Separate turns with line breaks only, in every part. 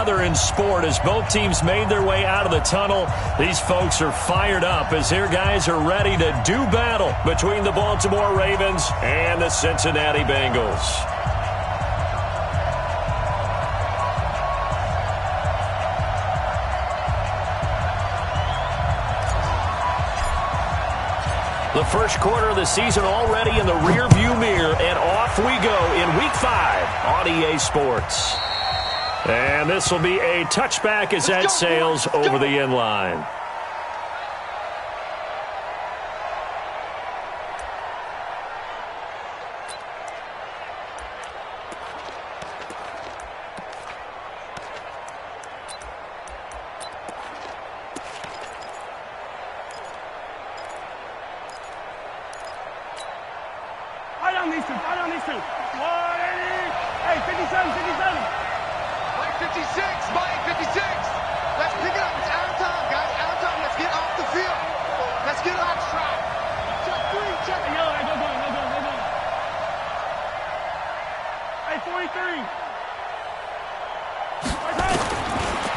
another in sport as both teams made their way out of the tunnel. These folks are fired up as their guys are ready to do battle between the Baltimore Ravens and the Cincinnati Bengals. The first quarter of the season already in the rearview mirror, and off we go in Week 5 on EA Sports. And this will be a touchback as that sails over the end line.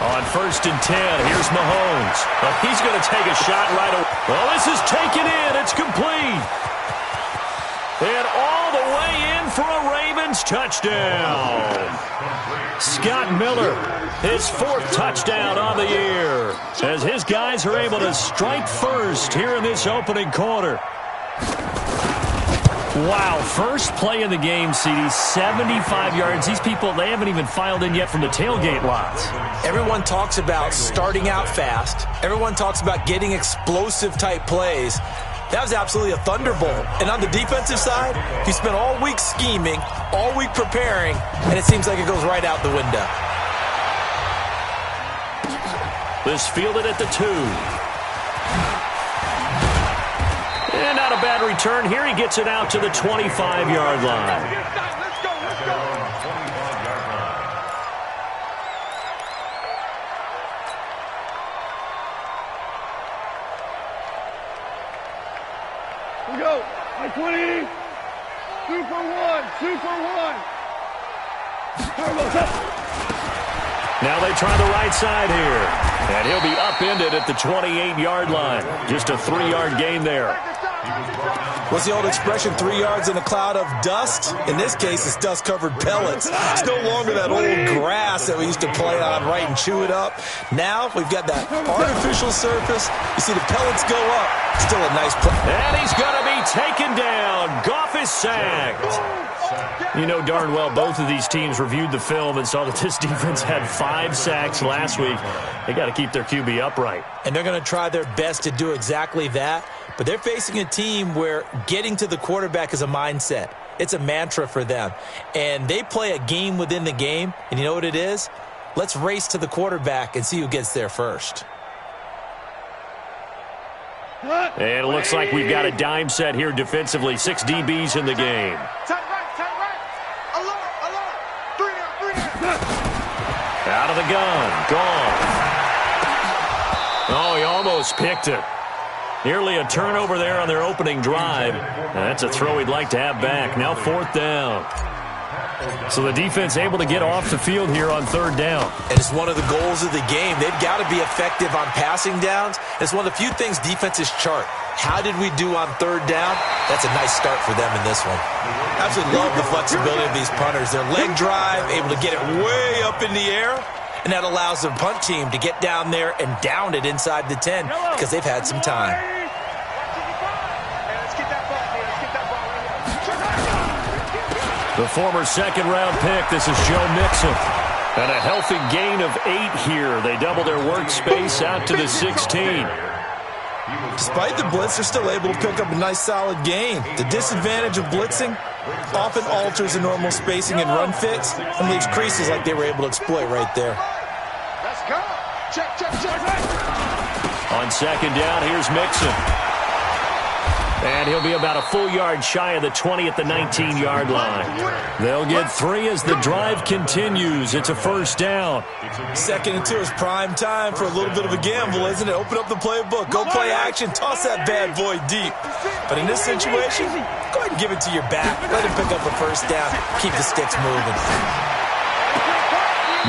On 1st and 10, here's Mahomes. But he's going to take a shot right away. Well, this is taken in. It's complete. And all the way in for a Ravens touchdown. Scott Miller, his 4th touchdown on the year, as his guys are able to strike first here in this opening quarter. Wow, first play of the game, CD, 75 yards. These people, they haven't even filed in yet from the tailgate lots.
Everyone talks about starting out fast. Everyone talks about getting explosive-type plays. That was absolutely a thunderbolt. And on the defensive side, he spent all week scheming, all week preparing, and it seems like it goes right out the window.
This fielded at the 2. And not a bad return here. He gets it out to the 25-yard line.
Let's go, let's go. We go. 20. 2 for 1. 2 for 1.
Now they try the right side here. And he'll be upended at the 28-yard line. Just a 3-yard gain there.
What's the old expression, 3 yards in a cloud of dust? In this case, it's dust-covered pellets. It's no longer that old grass that we used to play on, right, and chew it up. Now we've got that artificial surface. You see the pellets go up. Still a nice play.
And he's going to be taken down. Goff is sacked. You know darn well both of these teams reviewed the film and saw that this defense had 5 sacks last week. They got to keep their QB upright.
And they're going to try their best to do exactly that. But they're facing a team where getting to the quarterback is a mindset. It's a mantra for them. And they play a game within the game. And you know what it is? Let's race to the quarterback and see who gets there first.
And it looks like we've got a dime set here defensively. 6 DBs in the game. Out of the gun. Gone. Oh, he almost picked it. Nearly a turnover there on their opening drive. And that's a throw he'd like to have back. Now 4th down. So the defense able to get off the field here on 3rd down.
And it's one of the goals of the game. They've got to be effective on passing downs. It's one of the few things defenses chart. How did we do on 3rd down? That's a nice start for them in this one. Absolutely love the flexibility of these punters. Their leg drive, able to get it way up in the air. And that allows the punt team to get down there and down it inside the 10 because they've had some time.
The former 2nd-round pick, this is Joe Mixon. And a healthy gain of 8 here. They double their workspace out to the 16.
Despite the blitz, they're still able to pick up a nice solid gain. The disadvantage of blitzing often alters the normal spacing and run fits and leaves creases like they were able to exploit right there.
Let's go. Check, check, check.
On 2nd down, here's Mixon. And he'll be about a full yard shy of the 20 at the 19-yard line. They'll get 3 as the drive continues. It's a 1st down.
2nd and 2 is prime time for a little bit of a gamble, isn't it? Open up the playbook. Go play action. Toss that bad boy deep. But in this situation, go ahead and give it to your back. Let him pick up a 1st down. Keep the sticks moving.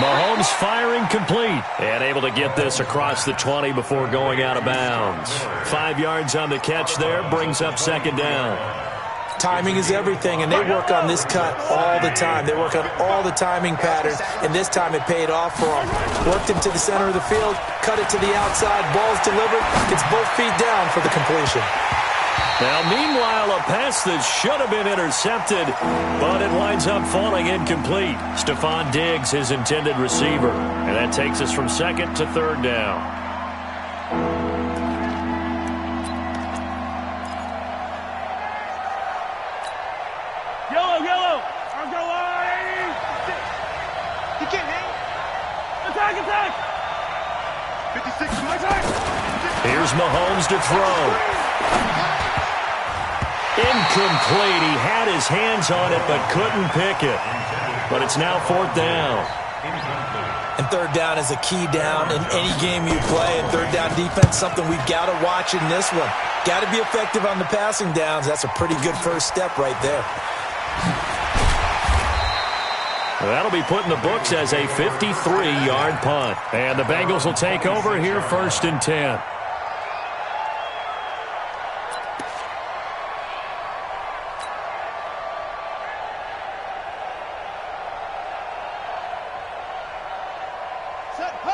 Mahomes firing complete. And able to get this across the 20 before going out of bounds. 5 yards on the catch there. Brings up second down.
Timing is everything, and they work on this cut all the time. They work on all the timing patterns, and this time it paid off for them. Worked him to the center of the field, cut it to the outside, ball's delivered, gets both feet down for the completion.
Now, meanwhile, a pass that should have been intercepted, but it winds up falling incomplete. Stephon Diggs, his intended receiver, and that takes us from second to third down.
Yellow. I'll go on. You can't hang. Attack. 56.
Here's Mahomes to throw. Incomplete. He had his hands on it but couldn't pick it. But it's now fourth down.
And third down is a key down in any game you play. And third down defense, something we've got to watch in this one. Got to be effective on the passing downs. That's a pretty good first step right there.
That'll be put in the books as a 53-yard punt. And the Bengals will take over here first and 10.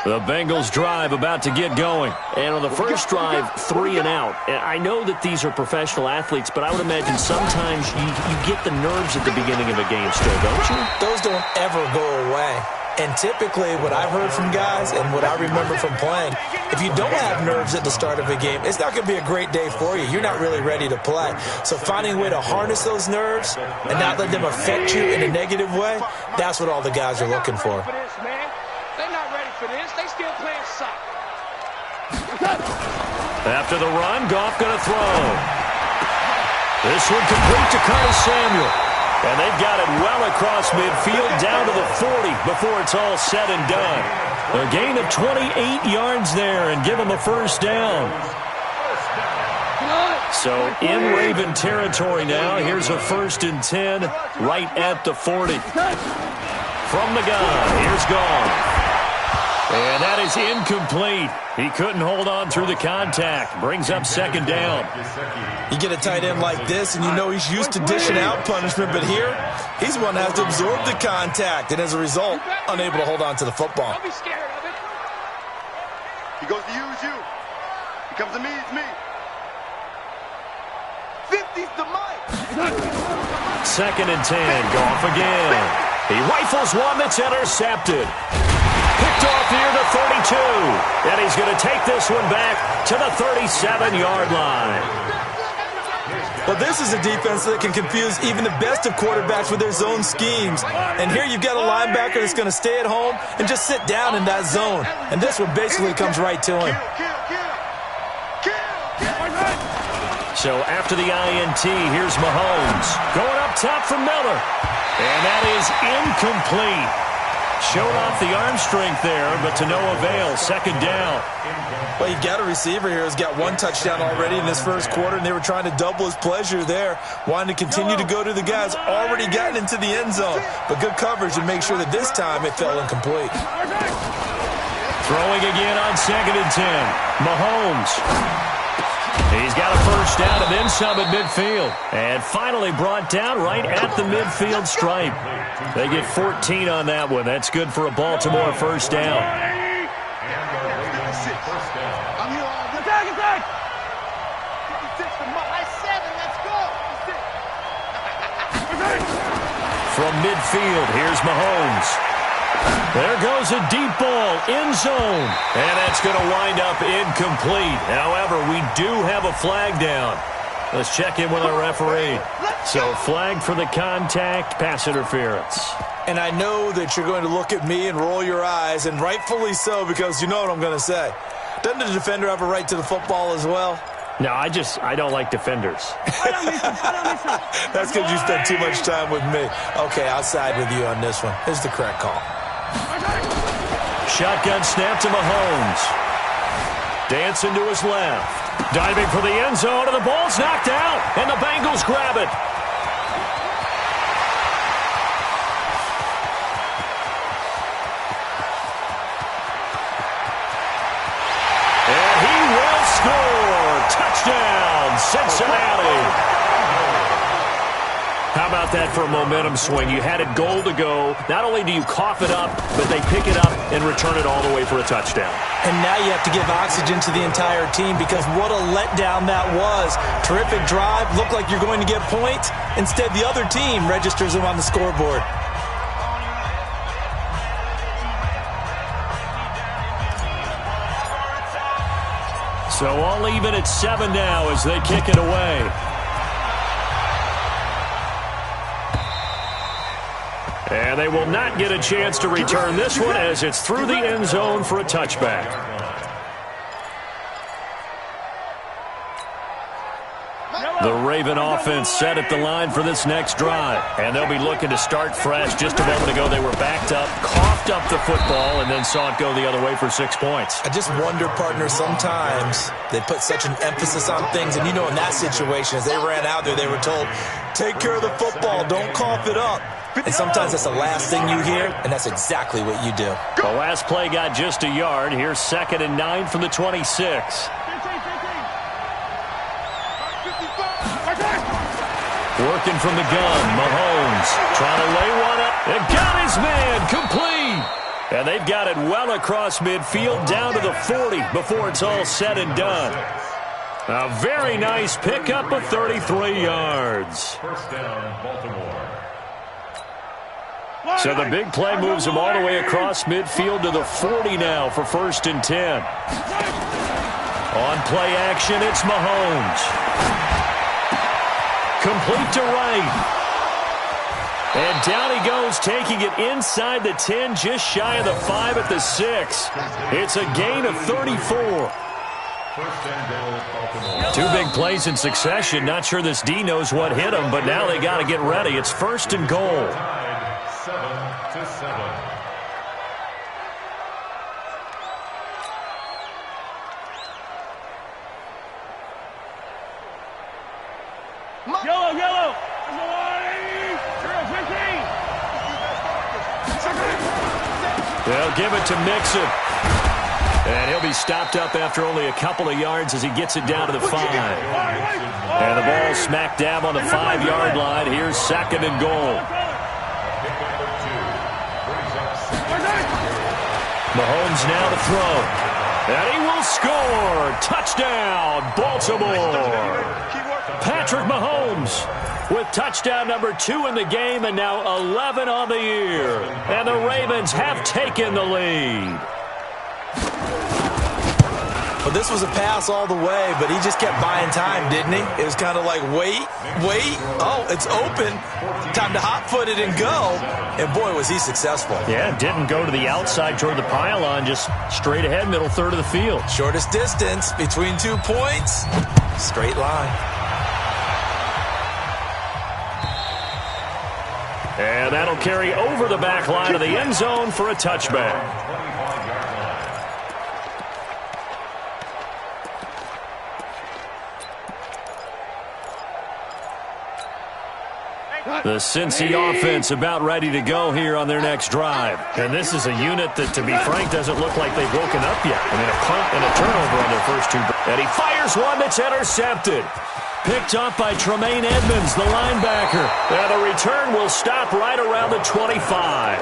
The Bengals drive about to get going. And on the first drive, 3 and out. I know that these are professional athletes, but I would imagine sometimes you get the nerves at the beginning of a game still, don't you?
Those don't ever go away. And typically what I've heard from guys and what I remember from playing, if you don't have nerves at the start of a game, it's not going to be a great day for you. You're not really ready to play. So finding a way to harness those nerves and not let them affect you in a negative way, that's what all the guys are looking for.
They're not ready for this. They still playing soccer.
After the run, Goff going to throw. This one complete to Curtis Samuel. And they've got it well across midfield down to the 40 before it's all said and done. A gain of 28 yards there and give them a first down. So in Raven territory now, here's a first and 10 right at the 40. From the gun, here's Goff. And that is incomplete. He couldn't hold on through the contact. Brings up second down.
You get a tight end like this, and you know he's used to dishing out punishment, but here, he's one that has to absorb the contact, and as a result, unable to hold on to the football.
Don't be scared of it.
He goes to use you. He comes to me, it's me. 50's the mic.
Second and 10. Goff again. He rifles one that's intercepted. Picked off near the 32. And he's going to take this one back to the 37-yard line.
Well, this is a defense that can confuse even the best of quarterbacks with their zone schemes. And here you've got a linebacker that's going to stay at home and just sit down in that zone. And this one basically comes right to him.
So after the INT, here's Mahomes. Going up top for Miller. And that is incomplete. Showed off the arm strength there, but to no avail. Second down.
Well, you got a receiver here who's got one touchdown already in this first quarter, and they were trying to double his pleasure there, wanting to continue to go to the guys already gotten into the end zone. But good coverage and make sure that this time it fell incomplete.
Throwing again on second and 10. Mahomes. He's got a first down and then some at midfield. And finally brought down right at the midfield stripe. They get 14 on that one. That's good for a Baltimore first down.
Attack!
From midfield, here's Mahomes. There goes a deep ball, end zone. And that's going to wind up incomplete. However, we do have a flag down. Let's check in with our referee. So flag for the contact, pass interference.
And I know that you're going to look at me and roll your eyes, and rightfully so, because you know what I'm going to say. Doesn't the defender have a right to the football as well?
No, I don't like defenders.
That's because you spent too much time with me. Okay, I'll side with you on this one. Here's the correct call.
Shotgun snap to Mahomes. Dancing to his left. Diving for the end zone, and the ball's knocked out, and the Bengals grab it. Touchdown, Cincinnati. How about that for a momentum swing? You had it goal to go. Not only do you cough it up, but they pick it up and return it all the way for a touchdown.
And now you have to give oxygen to the entire team because what a letdown that was. Terrific drive. Looked like you're going to get points. Instead, the other team registers them on the scoreboard.
So all even at 7 now as they kick it away. And they will not get a chance to return this one as it's through the end zone for a touchback. The Raven offense set at the line for this next drive. And they'll be looking to start fresh. Just a moment ago, they were backed up, coughed up the football, and then saw it go the other way for 6 points.
I just wonder, partner, sometimes they put such an emphasis on things. And, you know, in that situation, as they ran out there, they were told, take care of the football, don't cough it up. And sometimes that's the last thing you hear, and that's exactly what you do.
The last play got just a yard. Here's 2nd and 9 from the 26. Working from the gun, Mahomes trying to lay one up. And got his man complete. And they've got it well across midfield down to the 40 before it's all said and done. A very nice pickup of 33 yards.
First down, Baltimore.
So the big play moves him all the way across midfield to the 40 now for 1st and 10. On play action, it's Mahomes. Complete to right. And down he goes, taking it inside the 10, just shy of the 5 at the 6. It's a gain of 34. Two big plays in succession. Not sure this D knows what hit him, but now they got to get ready. It's 1st and goal.
7-7.
Yellow.
They'll give it to Mixon. And he'll be stopped up after only a couple of yards as he gets it down to the 5. And the ball smack dab on the 5-yard line. Here's 2nd and goal. Mahomes now to throw. And he will score. Touchdown, Baltimore. Patrick Mahomes with touchdown number 2 in the game and now 11 on the year. And the Ravens have taken the lead.
Well, this was a pass all the way, but he just kept buying time, didn't he? It was kind of like, wait. Oh, it's open. Time to hot-foot it and go. And, boy, was he successful.
Yeah, didn't go to the outside toward the pylon, just straight ahead, middle third of the field.
Shortest distance between 2 points. Straight line.
And that'll carry over the back line of the end zone for a touchback. The Cincy offense about ready to go here on their next drive. And this is a unit that, to be frank, doesn't look like they've woken up yet. I mean, a punt and a turnover on their first 2. And he fires one that's intercepted. Picked up by Tremaine Edmonds, the linebacker. And the return will stop right around the 25.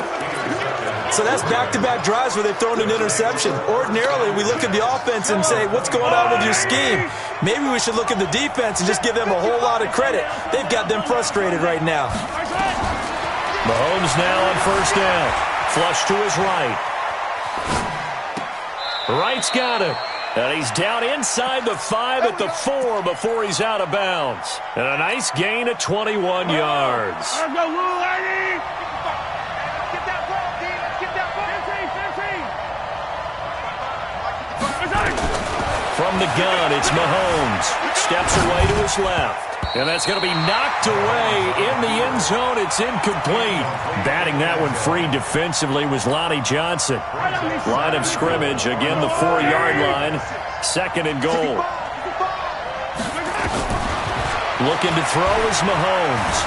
So that's back-to-back drives where they've thrown an interception. Ordinarily, we look at the offense and say, what's going on with your scheme? Maybe we should look at the defense and just give them a whole lot of credit. They've got them frustrated right now.
Mahomes now on 1st down. Flush to his right. Right's got him. And he's down inside the 5 at the 4 before he's out of bounds. And a nice gain of 21 yards.
Let's go, little lady!
From the gun, it's Mahomes. Steps away to his left. And that's going to be knocked away in the end zone. It's incomplete. Batting that one free defensively was Lonnie Johnson. Line of scrimmage, again the 4-yard line. 2nd and goal. Looking to throw is Mahomes.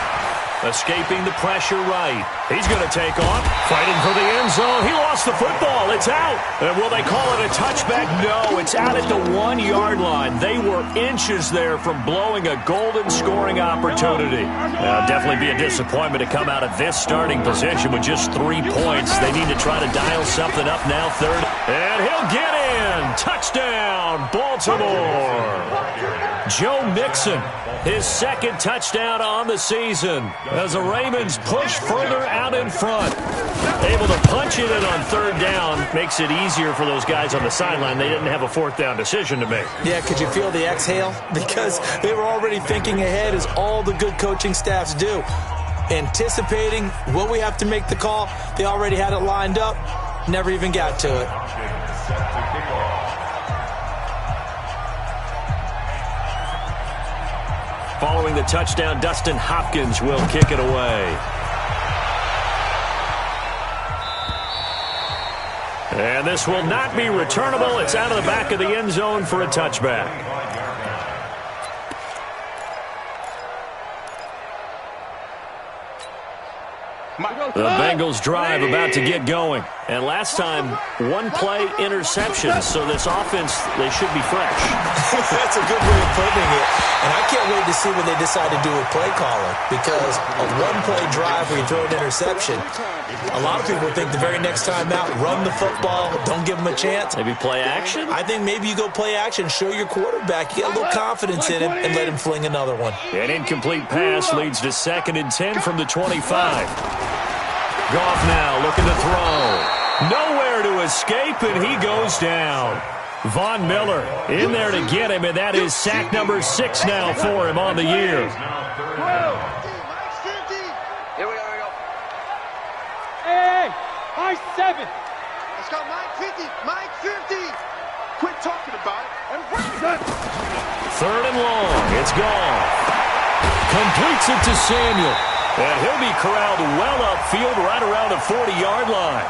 Escaping the pressure right. He's going to take off. Fighting for the end zone. He lost the football. It's out. And will they call it a touchback? No, it's out at the 1-yard line. They were inches there from blowing a golden scoring opportunity. Definitely be a disappointment to come out of this starting position with just 3 points. They need to try to dial something up now, third. And he'll get in. Touchdown, Baltimore. Joe Mixon, his second touchdown on the season as the Ravens push further out in front. Able to punch it in on third down makes it easier for those guys on the sideline. They didn't have a fourth down decision to make.
Yeah, could you feel the exhale? Because they were already thinking ahead, as all the good coaching staffs do. Anticipating, will we have to make the call? They already had it lined up. Never even got to it.
Following the touchdown, Dustin Hopkins will kick it away. And this will not be returnable. It's out of the back of the end zone for a touchback. The Bengals drive about to get going. And last time, one-play interception. So this offense, they should be fresh.
That's a good way of putting it. And I can't wait to see what they decide to do with play calling. Because a one-play drive where you throw an interception, a lot of people think the very next time out, run the football, don't give them a chance.
Maybe play action?
I think maybe you go play action, show your quarterback, get a little confidence in him, and let him fling another one.
An incomplete pass leads to 2nd and 10 from the 25. Goff now looking to throw. Nowhere to escape, and he goes down. Von Miller in there to get him, and that is sack number 6 now for him on the year.
Here we go.
Hey, Mike 7.
Let's go, Mike 50. Mike 50. Quit talking about it.
3rd and long. It's gone. Completes it to Samuel. And he'll be corralled well upfield right around the 40-yard line.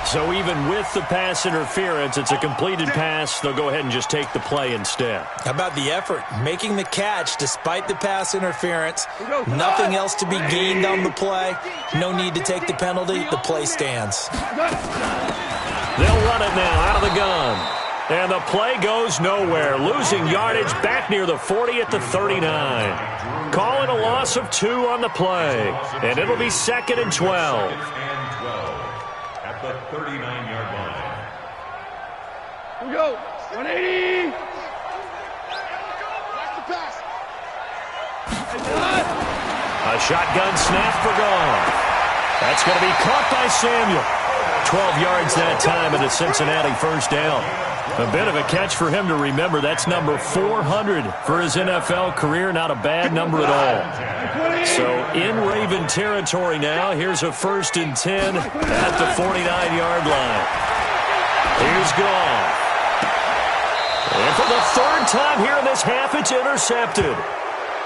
So even with the pass interference, it's a completed pass. They'll go ahead and just take the play instead.
How about the effort? Making the catch despite the pass interference. Nothing else to be gained on the play. No need to take the penalty. The play stands.
They'll run it now out of the gun. And the play goes nowhere. Losing yardage back near the 40 at the 39. Calling a loss of 2 on the play. And it'll be 2nd and 12.
At the 39-yard line.
Here we go. 180.
Watch the pass.
A shotgun snap for Goff. That's going to be caught by Samuel. 12 yards that time and a Cincinnati first down. A bit of a catch for him to remember. That's number 400 for his NFL career. Not a bad number at all. So in Raven territory now. Here's a 1st and 10 at the 49-yard line. Here's Goff. And for the 3rd time here in this half, it's intercepted.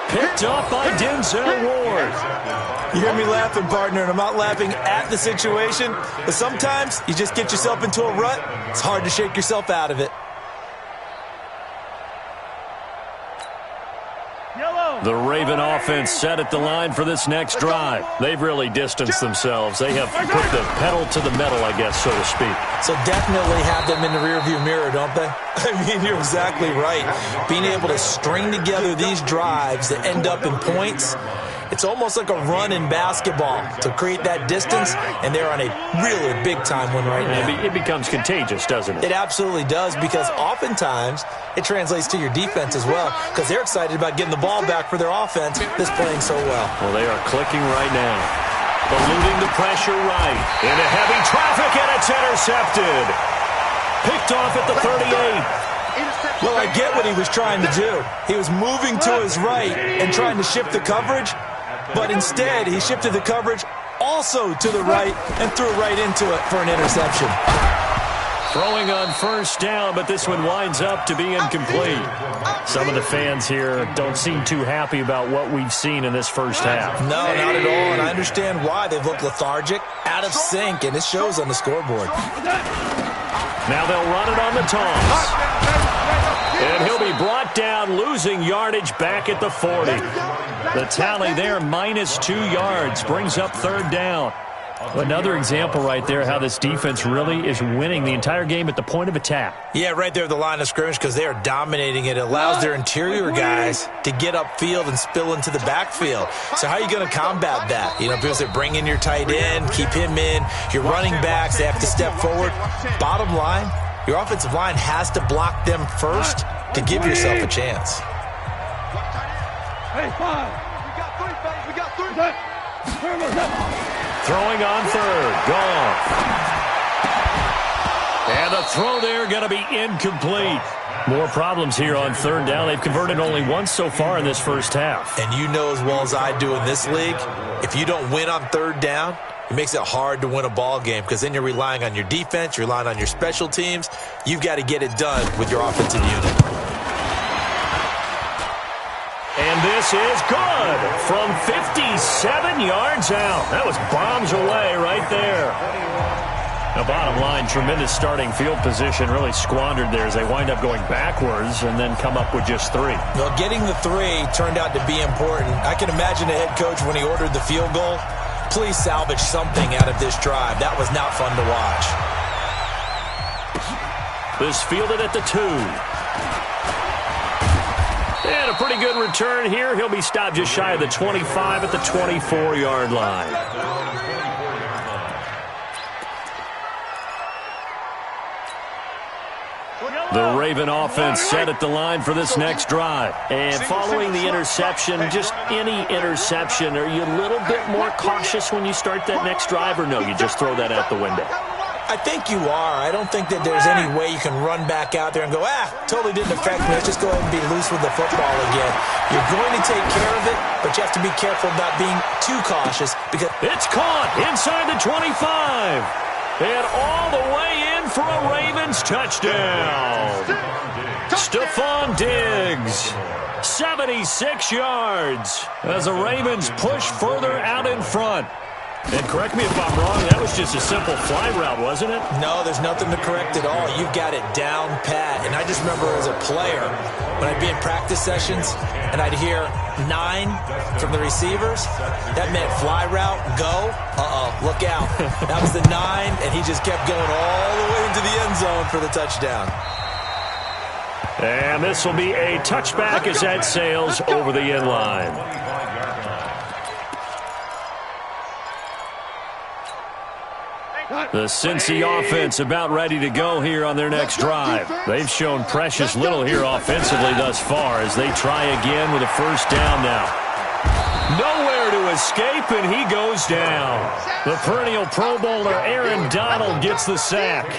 Picked up by Denzel Ward.
You hear me laughing, partner, and I'm not laughing at the situation, but sometimes you just get yourself into a rut. It's hard to shake yourself out of it.
The Raven offense set at the line for this next drive. They've really distanced themselves. They have put the pedal to the metal, I guess, so to speak.
So definitely have them in the rearview mirror, don't they? I mean, you're exactly right. Being able to string together these drives that end up in points, it's almost like a run in basketball to create that distance, and they're on a really big-time one right now.
It becomes contagious, doesn't it?
It absolutely does, because oftentimes it translates to your defense as well, because they're excited about getting the ball back for their offense that's playing so well.
Well, they are clicking right now. Eluding the pressure right. Into heavy traffic, and it's intercepted. Picked off at the 38.
Well, I get what he was trying to do. He was moving to his right and trying to shift the coverage, but instead he shifted the coverage also to the right and threw right into it for an interception.
Throwing on 1st down, but this one winds up to be incomplete. Some of the fans here don't seem too happy about what we've seen in this first half.
No, not at all, and I understand why. They've looked lethargic, out of sync, and it shows on the scoreboard.
Now they'll run it on the toss. And he'll be brought down, losing yardage back at the 40. The tally there, -2 yards, brings up third down. Another example right there how this defense really is winning the entire game at the point of attack.
Yeah, right there at the line of scrimmage because they are dominating it. It allows their interior guys to get upfield and spill into the backfield. So how are you going to combat that? You know, because they bring in your tight end, keep him in. Your running backs, they have to step forward. Bottom line, your offensive line has to block them first to give yourself a chance.
Hey, 5.
We got 3, fellas. We got 3.
Throwing on third. Gone. And the throw there going to be incomplete. More problems here on third down. They've converted only once so far in this first half.
And you know as well as I do in this league, if you don't win on third down, it makes it hard to win a ball game because then you're relying on your defense, you're relying on your special teams. You've got to get it done with your offensive unit.
And this is good from 57 yards out. That was bombs away right there. The bottom line, tremendous starting field position, really squandered there as they wind up going backwards and then come up with just 3.
Well, getting the 3 turned out to be important. I can imagine the head coach when he ordered the field goal. Please salvage something out of this drive. That was not fun to watch.
This fielded at the 2. And a pretty good return here. He'll be stopped just shy of the 25 at the 24-yard line. The Raven offense set at the line for this next drive. And following the interception, just any interception, are you a little bit more cautious when you start that next drive, or no, you just throw that out the window?
I think you are. I don't think that there's any way you can run back out there and go, totally didn't affect me. Let's just go ahead and be loose with the football again. You're going to take care of it, but you have to be careful about being too cautious because
it's caught inside the 25. And all the way in for a Ravens touchdown. Stephon Diggs, 76 yards as the Ravens push further out in front. And correct me if I'm wrong, that was just a simple fly route, wasn't it?
No, there's nothing to correct at all. You've got it down pat. And I just remember as a player, when I'd be in practice sessions and I'd hear 9 from the receivers, that meant fly route, go. Look out. That was the 9, and he just kept going all the way into the end zone for the touchdown.
And this will be a touchback as that sails over the end line. The Cincy offense about ready to go here on their next drive. They've shown precious little here offensively thus far as they try again with a first down now. Nowhere to escape, and he goes down. The perennial Pro Bowler Aaron Donald gets the sack.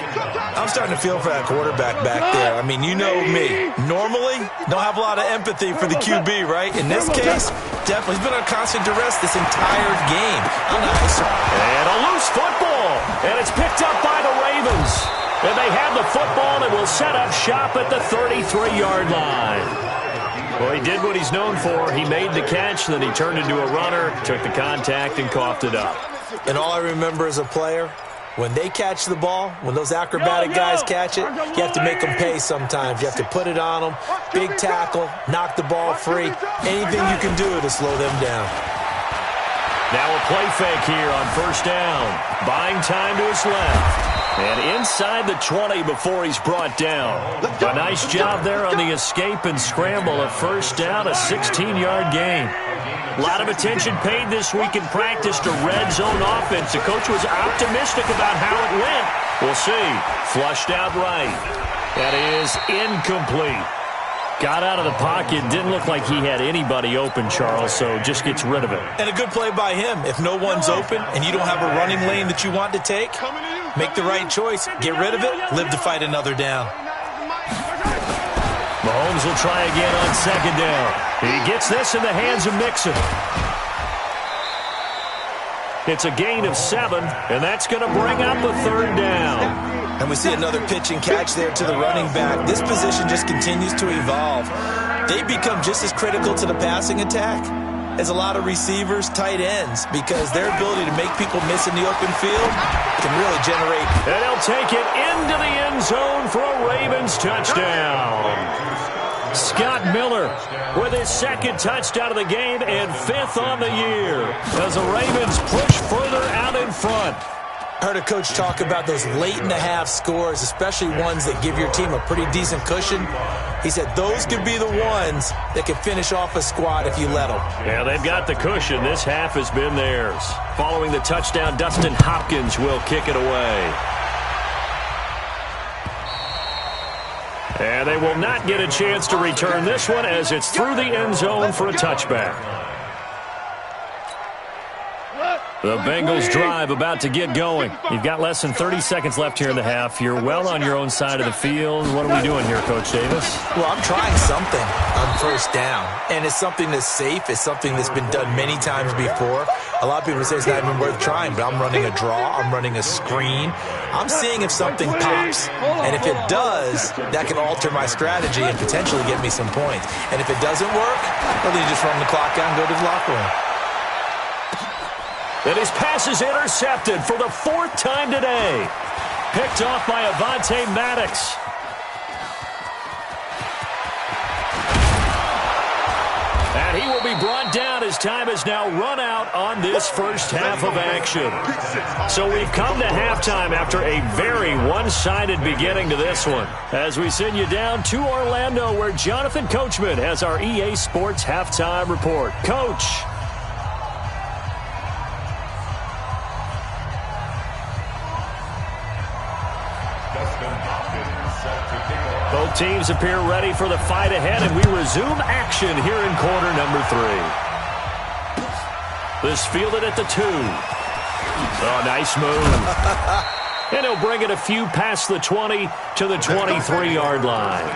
I'm starting to feel for that quarterback back there. I mean, you know me. Normally, don't have a lot of empathy for the QB, right? In this case, definitely. He's been on constant duress this entire game.
And a loose football. And it's picked up by the Ravens. And they have the football and will set up shop at the 33-yard line. Well, he did what he's known for. He made the catch, then he turned into a runner, took the contact, and coughed it up.
And all I remember as a player, when they catch the ball, when those acrobatic guys catch it, you have to make them pay sometimes. You have to put it on them, big tackle, knock the ball free, anything you can do to slow them down.
Now a play fake here on first down. Buying time to his left. And inside the 20 before he's brought down. A nice job there on the escape and scramble. A first down, a 16-yard gain. A lot of attention paid this week in practice to red zone offense. The coach was optimistic about how it went. We'll see. Flushed out right. That is incomplete. Got out of the pocket. Didn't look like he had anybody open, Charles, so just gets rid of it.
And a good play by him. If no one's open and you don't have a running lane that you want to take, make the right choice. Get rid of it. Live to fight another down.
Mahomes will try again on second down. He gets this in the hands of Mixon. It's a gain of 7, and that's going to bring up the third down.
And we see another pitch and catch there to the running back. This position just continues to evolve. They become just as critical to the passing attack as a lot of receivers, tight ends, because their ability to make people miss in the open field can really generate.
And he'll take it into the end zone for a Ravens touchdown. Scott Miller with his second touchdown of the game and 5th on the year as the Ravens push further out in front.
I heard a coach talk about those late-in-the-half scores, especially ones that give your team a pretty decent cushion. He said those could be the ones that could finish off a squad if you let them.
Yeah, they've got the cushion. This half has been theirs. Following the touchdown, Dustin Hopkins will kick it away. And they will not get a chance to return this one as it's through the end zone for a touchback. The Bengals drive about to get going. You've got less than 30 seconds left here in the half. You're well on your own side of the field. What are we doing here, Coach Davis?
Well, I'm trying something on first down, and it's something that's safe. It's something that's been done many times before. A lot of people say it's not even worth trying, but I'm running a draw. I'm running a screen. I'm seeing if something pops, and if it does, that can alter my strategy and potentially get me some points. And if it doesn't work, well, then you just run the clock out and go to the locker room.
And his pass is intercepted for the 4th time today. Picked off by Avonte Maddox. And he will be brought down as time has now run out on this first half of action. So we've come to halftime after a very one-sided beginning to this one. As we send you down to Orlando, where Jonathan Coachman has our EA Sports halftime report. Coach. Both teams appear ready for the fight ahead, and we resume action here in quarter number 3. This fielded at the 2. Oh, nice move. And he'll bring it a few past the 20 to the 23-yard line.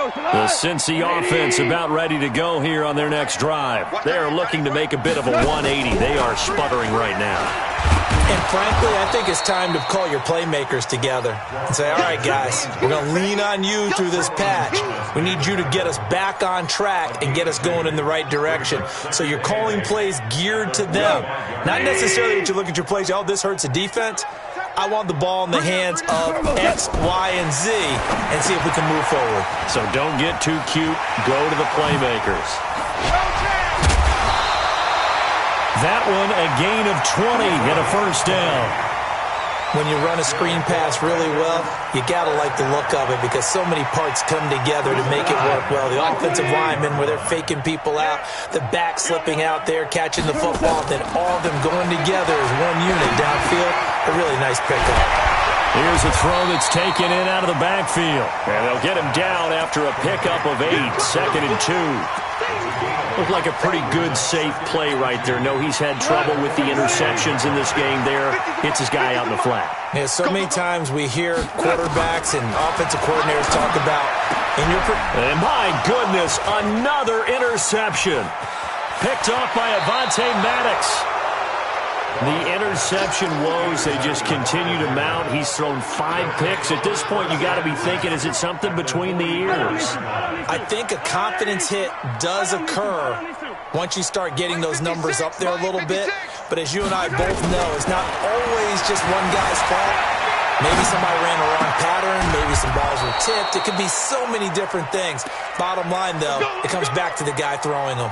The Cincy offense about ready to go here on their next drive. They are looking to make a bit of a 180. They are sputtering right now.
And frankly, I think it's time to call your playmakers together and say, all right, guys, we're going to lean on you through this patch. We need you to get us back on track and get us going in the right direction. So you're calling plays geared to them. Not necessarily that you look at your plays, oh, this hurts the defense. I want the ball in the hands of X, Y, and Z and see if we can move forward.
So don't get too cute. Go to the playmakers. That one, a gain of 20 and a first down.
When you run a screen pass really well, you got to like the look of it because so many parts come together to make it work well. The offensive linemen, where they're faking people out, the back slipping out there, catching the football, then all of them going together as one unit downfield. A really nice pickup.
Here's a throw that's taken in out of the backfield. And they'll get him down after a pickup of 8, 2nd and 2. Looked like a pretty good, safe play right there. No, he's had trouble with the interceptions in this game there. Hits his guy out in the flat.
Yeah, so many times we hear quarterbacks and offensive coordinators talk about
And my goodness, another interception. Picked off by Avonte Maddox. The interception woes, they just continue to mount. He's thrown 5 picks. At this point, you got to be thinking, is it something between the ears?
I think a confidence hit does occur once you start getting those numbers up there a little bit. But as you and I both know, it's not always just one guy's fault. Maybe somebody ran a wrong pattern. Maybe some balls were tipped. It could be so many different things. Bottom line, though, it comes back to the guy throwing them.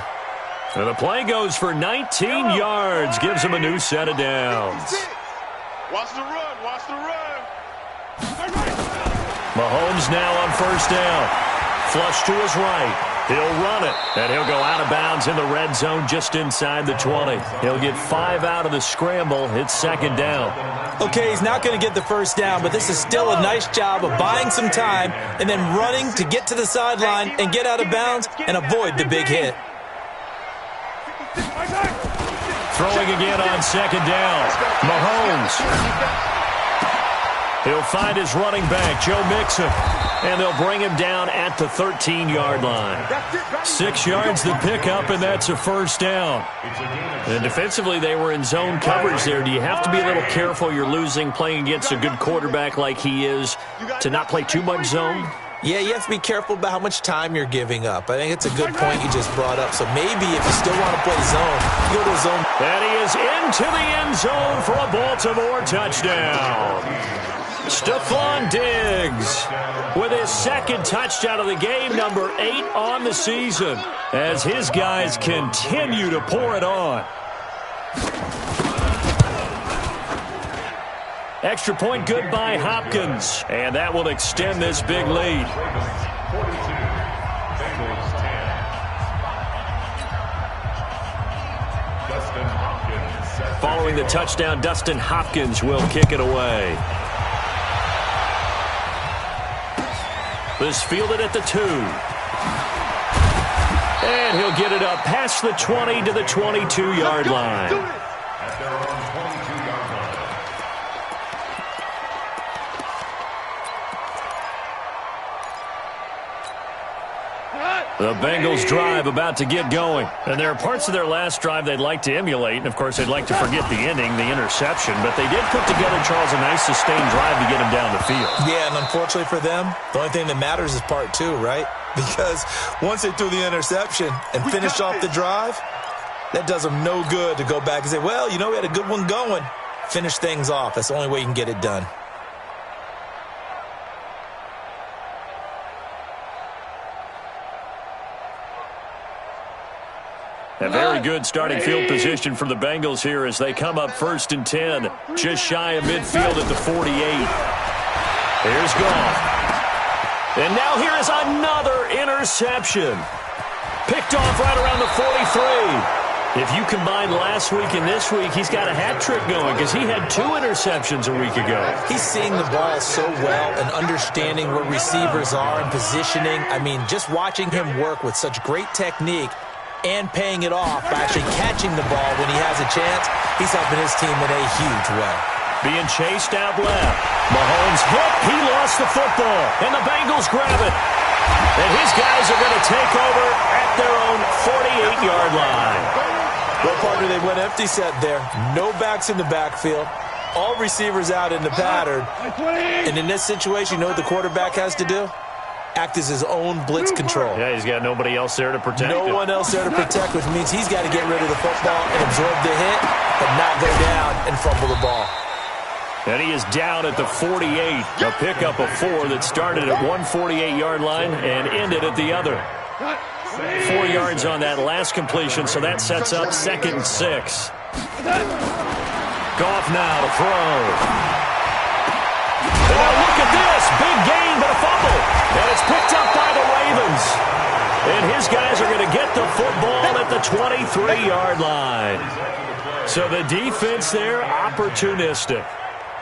And the play goes for 19 yards. Gives him a new set of downs.
Watch the run. Watch the run.
Mahomes now on first down. Flush to his right. He'll run it, and he'll go out of bounds in the red zone just inside the 20. He'll get 5 out of the scramble. It's 2nd down.
Okay, he's not going to get the first down, but this is still a nice job of buying some time and then running to get to the sideline and get out of bounds and avoid the big hit.
Throwing again on 2nd down. Mahomes. He'll find his running back, Joe Mixon, and they'll bring him down at the 13-yard line. 6 yards the pickup, and that's a first down. And defensively, they were in zone coverage there. Do you have to be a little careful? You're losing playing against a good quarterback like he is to not play too much zone?
Yeah, you have to be careful about how much time you're giving up. I think it's a good point you just brought up. So maybe if you still want to play zone, you go to zone.
And he is into the end zone for a Baltimore touchdown. Stephon Diggs with his second touchdown of the game, number 8 on the season, as his guys continue to pour it on. Extra point good by Hopkins, and that will extend this big lead. Following the touchdown, Dustin Hopkins will kick it away. This fielded at the 2. And he'll get it up past the 20 to the 22-yard line. The Bengals drive about to get going. And there are parts of their last drive they'd like to emulate. And, of course, they'd like to forget the ending, the interception. But they did put together, Charles, a nice sustained drive to get them down the field.
Yeah, and unfortunately for them, the only thing that matters is part 2, right? Because once they threw the interception and finished off the drive, that does them no good to go back and say, well, you know, we had a good one going. Finish things off. That's the only way you can get it done.
A very good starting field position for the Bengals here as they come up 1st and 10, just shy of midfield at the 48. Here's Goff. And now here is another interception. Picked off right around the 43. If you combine last week and this week, he's got a hat trick going because he had 2 interceptions a week ago.
He's seeing the ball so well and understanding where receivers are and positioning. I mean, just watching him work with such great technique and paying it off by actually catching the ball when he has a chance, he's helping his team in a huge way.
Being chased out left. Mahomes hit. He lost the football. And the Bengals grab it. And his guys are going to take over at their own 48-yard line.
Well, partner, they went empty set there. No backs in the backfield. All receivers out in the pattern. And in this situation, you know what the quarterback has to do? Act as his own blitz control.
Yeah, he's got nobody else there to protect him.
No one else there to protect, which means he's got to get rid of the football and absorb the hit, but not go down and fumble the ball.
And he is down at the 48. A pickup of 4 that started at one 48-yard line and ended at the other. 4 yards on that last completion, so that sets up 2nd and 6. Goff now to throw. And now look at this. Big gain, but a fumble. And it's picked up by the Ravens. And his guys are going to get the football at the 23-yard line. So the defense there, opportunistic.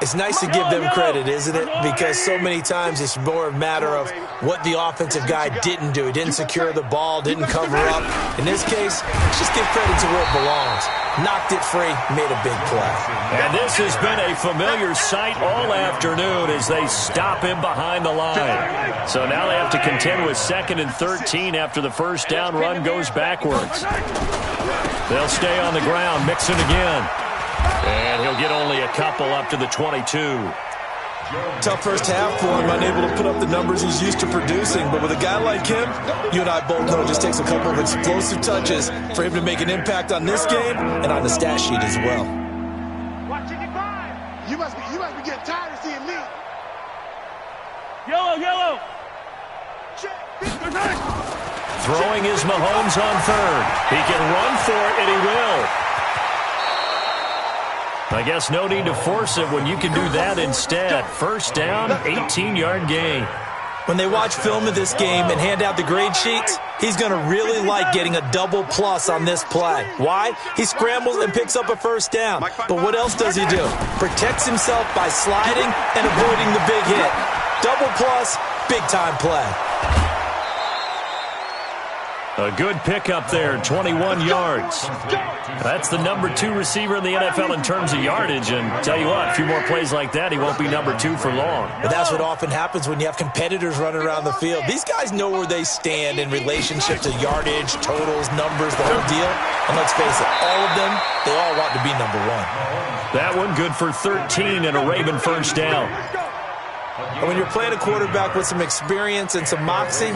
It's nice to give them credit, isn't it? Because so many times it's more a matter of what the offensive guy didn't do. He didn't secure the ball, didn't cover up. In this case, let's just give credit to where it belongs. Knocked it free, made a big play.
And this has been a familiar sight all afternoon as they stop him behind the line. So now they have to contend with 2nd and 13 after the first down run goes backwards. They'll stay on the ground, mixing again. And he'll get only a couple up to the 22.
Tough first half for him, unable to put up the numbers he's used to producing. But with a guy like him, you and I both know it just takes a couple of explosive touches for him to make an impact on this game and on the stat sheet as well.
You must be getting tired of seeing me.
Yellow.
Throwing is Mahomes on 3rd. He can run for it, and he will. I guess no need to force it when you can do that instead. First down, 18-yard gain.
When they watch film of this game and hand out the grade sheets, he's going to really like getting a double plus on this play. Why? He scrambles and picks up a first down. But what else does he do? Protects himself by sliding and avoiding the big hit. Double plus, big-time play.
A good pickup there, 21 yards. That's the number 2 receiver in the NFL in terms of yardage. And tell you what, a few more plays like that, he won't be number 2 for long.
But that's what often happens when you have competitors running around the field. These guys know where they stand in relationship to yardage, totals, numbers, the whole deal. And let's face it, all of them, they all want to be number 1.
That one good for 13 and a Raven first down.
And when you're playing a quarterback with some experience and some moxie,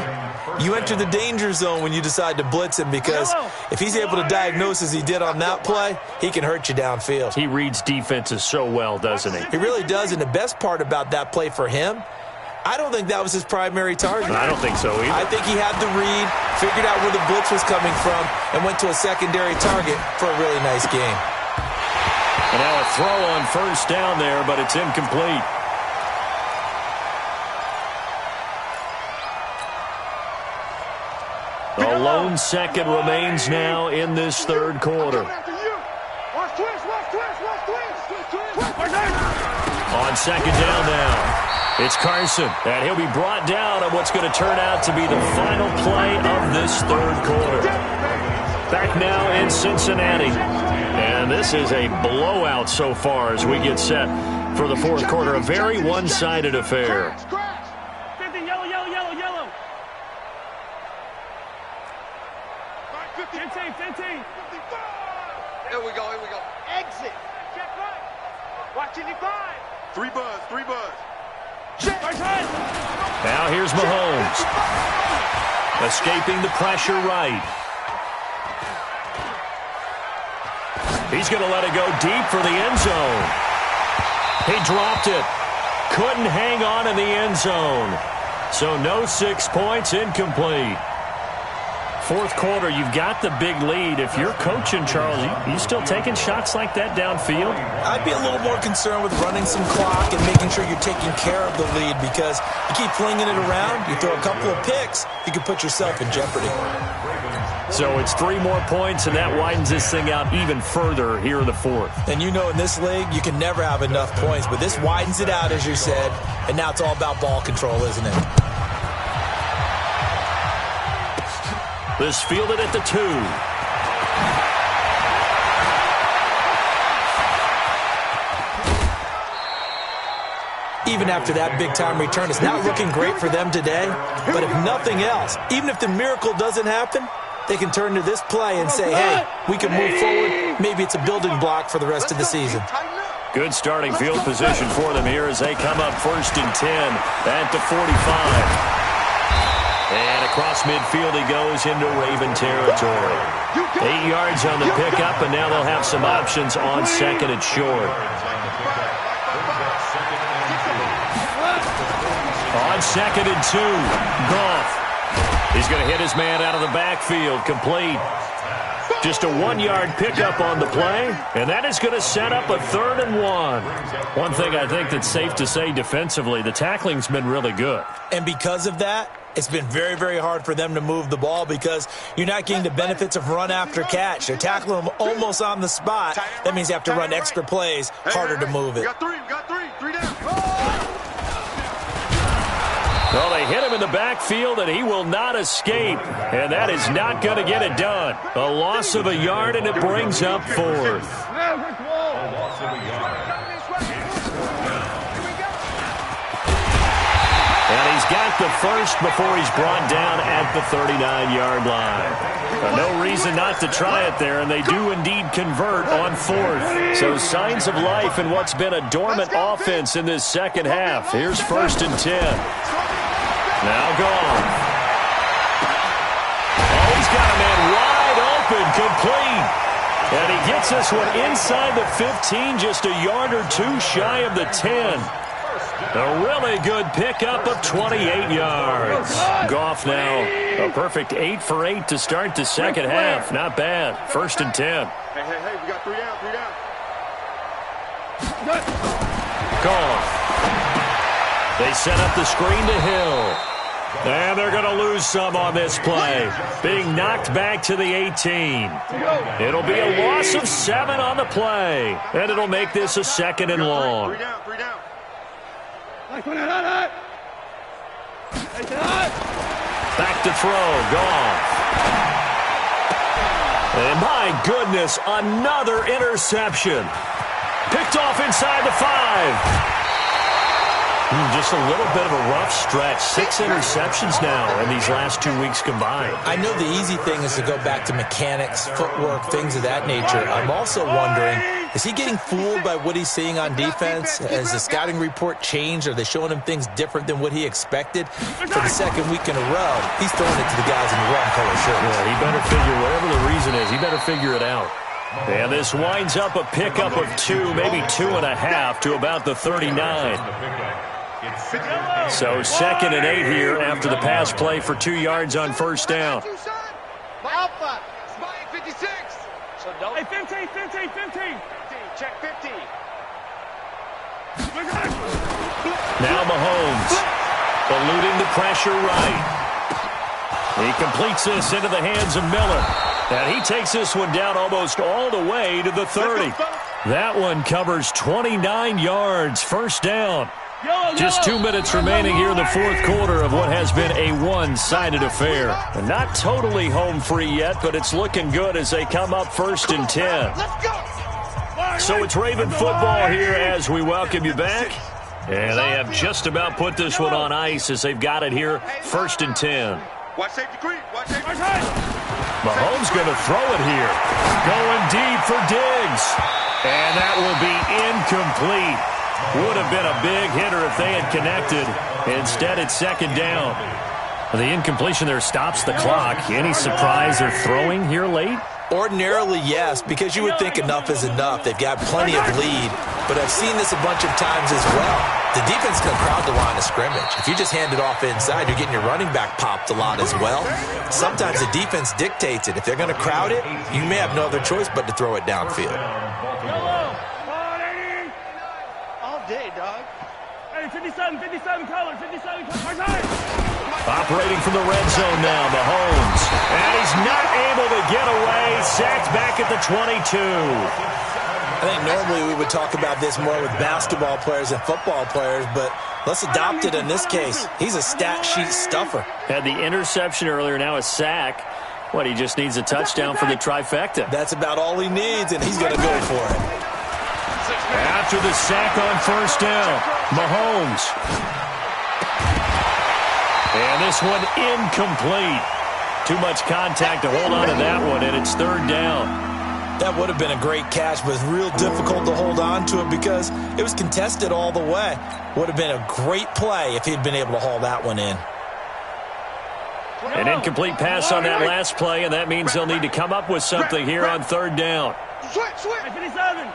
you enter the danger zone when you decide to blitz him, because if he's able to diagnose as he did on that play, he can hurt you downfield.
He reads defenses so well, doesn't he?
He really does, and the best part about that play for him, I don't think that was his primary target.
I don't think so either.
I think he had the read, figured out where the blitz was coming from, and went to a secondary target for a really nice game.
And now a throw on first down there, but it's incomplete. A lone second remains now in this third quarter. On second down now, it's Carson, and he'll be brought down on what's going to turn out to be the final play of this third quarter. Back now in Cincinnati, and this is a blowout so far as we get set for the fourth quarter. A very one-sided affair.
50, yellow. 15.
Here we go. Exit. Check right. Watch it, 5. 3 buzz. Check.
Now here's Mahomes. Escaping the pressure right. He's going to let it go deep for the end zone. He dropped it. Couldn't hang on in the end zone. So no 6 points, incomplete. Fourth quarter, you've got the big lead. If you're coaching, Charles, you still taking shots like that downfield?
I'd be a little more concerned with running some clock and making sure you're taking care of the lead, because you keep flinging it around, you throw a couple of picks, you can put yourself in jeopardy.
So it's 3 more points, and that widens this thing out even further here in the fourth.
And you know in this league, you can never have enough points, but this widens it out, as you said, and now it's all about ball control, isn't it?
This fielded at the 2.
Even after that big-time return, it's not looking great for them today. But if nothing else, even if the miracle doesn't happen, they can turn to this play and say, hey, we can move forward. Maybe it's a building block for the rest of the season.
Good starting field position for them here as they come up 1st and 10 at the 45. And across midfield he goes into Raven territory. 8 yards on the pickup, and now they'll have some options on second and short. On second and 2, Goff. He's going to hit his man out of the backfield, complete. Just a 1-yard pickup on the play, and that is going to set up a 3rd and 1. One thing I think that's safe to say defensively, the tackling's been really good.
And because of that, it's been very, very hard for them to move the ball, because you're not getting the benefits of run after catch. They're tackling them almost on the spot. That means you have to run extra plays, harder to move it.
We got 3 down.
Well, they hit him in the backfield, and he will not escape. And that is not going to get it done. A loss of a yard, and it brings up 4th. And he's got the first before he's brought down at the 39-yard line. No reason not to try it there, and they do indeed convert on 4th. So signs of life in what's been a dormant offense in this second half. Here's 1st and 10. Now gone. Oh, he's got a man wide open, complete. And he gets this one inside the 15, just a yard or 2 shy of the 10. A really good pickup of 28 yards. Goff now a perfect 8 for 8 to start the second half. Not bad. 1st and 10.
Hey, we got 3 down.
Goff. They set up the screen to Hill. And they're going to lose some on this play. Being knocked back to the 18. It'll be a loss of 7 on the play. And it'll make this a 2nd and long.
3 down.
Back to throw. Goff. And my goodness, another interception. Picked off inside the 5. Just a little bit of a rough stretch. 6 interceptions now in these last 2 weeks combined.
I know the easy thing is to go back to mechanics, footwork, things of that nature. I'm also wondering Is he getting fooled by what he's seeing on defense? Has the scouting report changed? Are they showing him things different than what he expected? For the second week in a row, he's throwing it to the guys in the wrong color shirts.
Yeah, he better figure, whatever the reason is, he better figure it out. And this winds up a pickup of 2, maybe 2.5 to about the 39. So 2nd and 8 here after the pass play for 2 yards on first down.
Alpha. 56. So no.
Hey, 15.
Check 50.
Now Mahomes, eluding the pressure right. He completes this into the hands of Miller. And he takes this one down almost all the way to the 30. That one covers 29 yards, first down. Just 2 minutes remaining here in the fourth quarter of what has been a one-sided affair. And not totally home free yet, but it's looking good as they come up 1st and 10. So it's Raven football here as we welcome you back. And they have just about put this one on ice as they've got it here, 1st and 10.
Watch safety creep. Watch safety creep.
Mahomes going to throw it here. Going deep for Diggs. And that will be incomplete. Would have been a big hitter if they had connected. Instead, it's 2nd down. The incompletion there stops the clock. Any surprise they're throwing here late?
Ordinarily, yes, because you would think enough is enough. They've got plenty of lead, but I've seen this a bunch of times as well. The defense can crowd the line of scrimmage. If you just hand it off inside, you're getting your running back popped a lot as well. Sometimes the defense dictates it. If they're going to crowd it, you may have no other choice but to throw it downfield.
All day, dog.
Hey, 57, color, 57, color.
Operating from the red zone now, Mahomes. And he's not able to get away. Sacked back at the 22.
I think normally we would talk about this more with basketball players and football players, but let's adopt it in this case. He's a stat sheet stuffer.
Had the interception earlier, now a sack. What, he just needs a touchdown for the trifecta.
That's about all he needs, and he's going to go for it.
After the sack on first down, Mahomes. And this one incomplete. Too much contact to hold on to that one, and it's 3rd down.
That would have been a great catch, but it's real difficult to hold on to it because it was contested all the way. Would have been a great play if he'd been able to haul that one in.
An incomplete pass on that last play, and that means they'll need to come up with something here on 3rd down.
Switch.
57.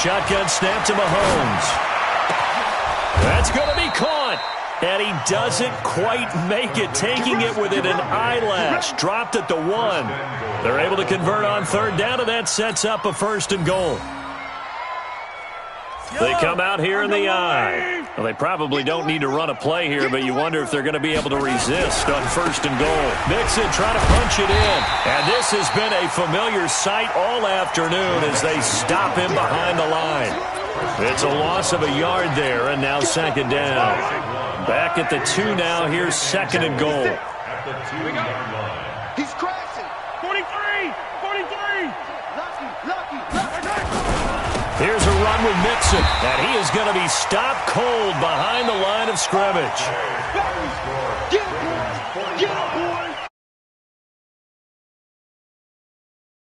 Shotgun snap to Mahomes. That's going to be caught. And he doesn't quite make it, taking it within an eyelash. Dropped at the 1. They're able to convert on 3rd down, and that sets up a 1st and goal. They come out here in the eye. Well, they probably don't need to run a play here, but you wonder if they're going to be able to resist on 1st and goal. Mixon trying to punch it in. And this has been a familiar sight all afternoon as they stop him behind the line. It's a loss of a yard there, and now 2nd down. Back at the 2 now. Here's 2nd and goal.
He's crashing.
43.
Lucky.
Here's a run with Mixon, and he is going to be stopped cold behind the line of scrimmage.